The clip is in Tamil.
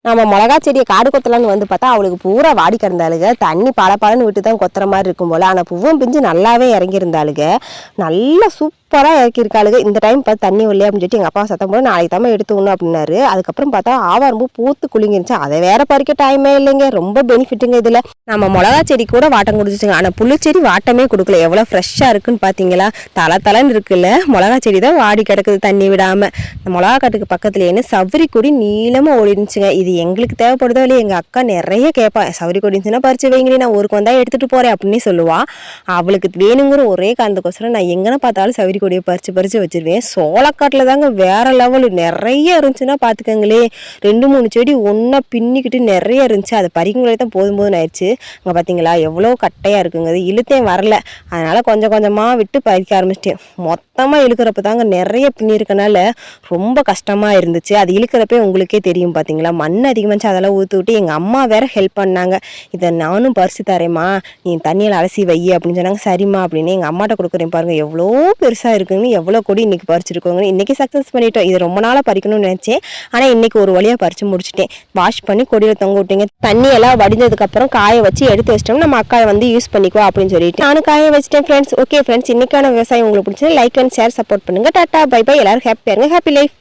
நம்ம மிளகா செடியை காடு கொத்தலான்னு வந்து பார்த்தா அவளுக்கு பூரா வாடி கிடந்தாளுங்க. தண்ணி பழன்னு விட்டு தான் கொத்துற மாதிரி இருக்கும் போல. ஆனால் பூவும் பிஞ்சு நல்லாவே இறங்கியிருந்தாளுங்க. நல்லா சூப்பராக இறக்கியிருக்காளுங்க. இந்த டைம் பார்த்து தண்ணி வரலையா அப்படின்னு சொல்லிட்டு எங்கள் அப்பா சத்தம் போது நாளைக்கு தான் எடுத்துக்கணும் அப்படின்னாரு. அதுக்கப்புறம் பார்த்தா ஆவாரம்பூ பூத்து குலுங்கிருந்துச்சு. அதை வேற பறிக்க டைமே இல்லைங்க. ரொம்ப பெனிஃபிட்டுங்க இதில். நம்ம மிளகா செடி கூட வாட்டம் கொடுத்துச்சுங்க. ஆனால் புளிச்செடி வாட்டமே கொடுக்கல. எவ்வளோ ஃப்ரெஷ்ஷாக இருக்குன்னு பார்த்தீங்களா? தலைன்னு இருக்குல்ல. மிளகா செடி தான் வாடி கிடக்குது தண்ணி விடாமல். இந்த மிளகா காட்டுக்கு பக்கத்துலேயே சவுரி கொடி நீளமாக ஓடிடுச்சுங்க. இது எங்களுக்கு தேவைப்படுதோ இல்லையா, எங்கள் அக்கா நிறைய கேட்பா, சவுரி கொடி இருந்துச்சுன்னா பறிச்சு வைங்களே, நான் ஊருக்கு வந்தால் எடுத்துகிட்டு போகிறேன் அப்படின்னு சொல்லுவாள். அவளுக்கு வேணுங்கிற ஒரே காரணத்துக்கோசரம் நான் எங்கே பார்த்தாலும் சவுரி கொடியை பறித்து வச்சுருவேன். சோளக்காட்டில் தாங்க வேறு லெவலு நிறைய இருந்துச்சுன்னா பார்த்துக்கங்களே. 2-3 செடி ஒன்றா பின்னிக்கிட்டு நிறைய இருந்துச்சு. அதை பறிக்குங்களே தான் போதும் ஆயிடுச்சு. அங்கே பார்த்தீங்களா எவ்வளோ கட்டையாக இருக்குங்க. அது இழுத்தேன் வரல, அதனால் கொஞ்சம் கொஞ்சமாக விட்டு பறிக்க ஆரம்பிச்சிட்டேன். மொத்தமாக இழுக்கிறப்ப தாங்க நிறைய பின்னி இருக்கனால ரொம்ப கஷ்டமாக இருந்துச்சு. அது இழுக்கிறப்பே உங்களுக்கே தெரியும் பார்த்தீங்களா, மண் அதிகமாச்சு. அதெல்லாம் ஊற்றி விட்டு எங்கள் அம்மா வேற ஹெல்ப் பண்ணாங்க. இதை நானும் பறித்து தரேம்மா, நீ தண்ணியில் அலசி வை அப்படின்னு சொன்னாங்க. சரிம்மா அப்படின்னு எங்கள் அம்மாட்ட கொடுக்குறேன். பாருங்கள் எவ்வளோ பெருசாக இருக்குன்னு, எவ்வளோ கொடி இன்றைக்கி பறிச்சிருக்கோங்க. இன்றைக்கி சக்ஸஸ் பண்ணிட்டோம். இது ரொம்ப நாளாக பறிக்கணும்னு நினச்சேன். ஆனால் இன்றைக்கி ஒரு வழியாக பறித்து முடிச்சுட்டேன். வாஷ் பண்ணி கொடியில் தொங்க விட்டீங்க. தண்ணியெல்லாம் வடிஞ்சதுக்கப்புறம் காய வச்சு எடுத்து வச்சிட்டோம். நம்ம அக்கா வந்து யூஸ் பண்ணிக்குவோம் அப்படின்னு சொல்லிட்டு நானும் காய வச்சிட்டேன் ஃப்ரெண்ட்ஸ். ஓகே ஃப்ரெண்ட்ஸ், இன்றைக்கான விவசாயம் உங்களுக்கு பிடிச்சது லைக் அண்ட் ஷேர் சப்போர்ட் பண்ணுங்கள். Tata bye bye. எல்லாரும் ஹாப்பியாக இருங்க. Happy life.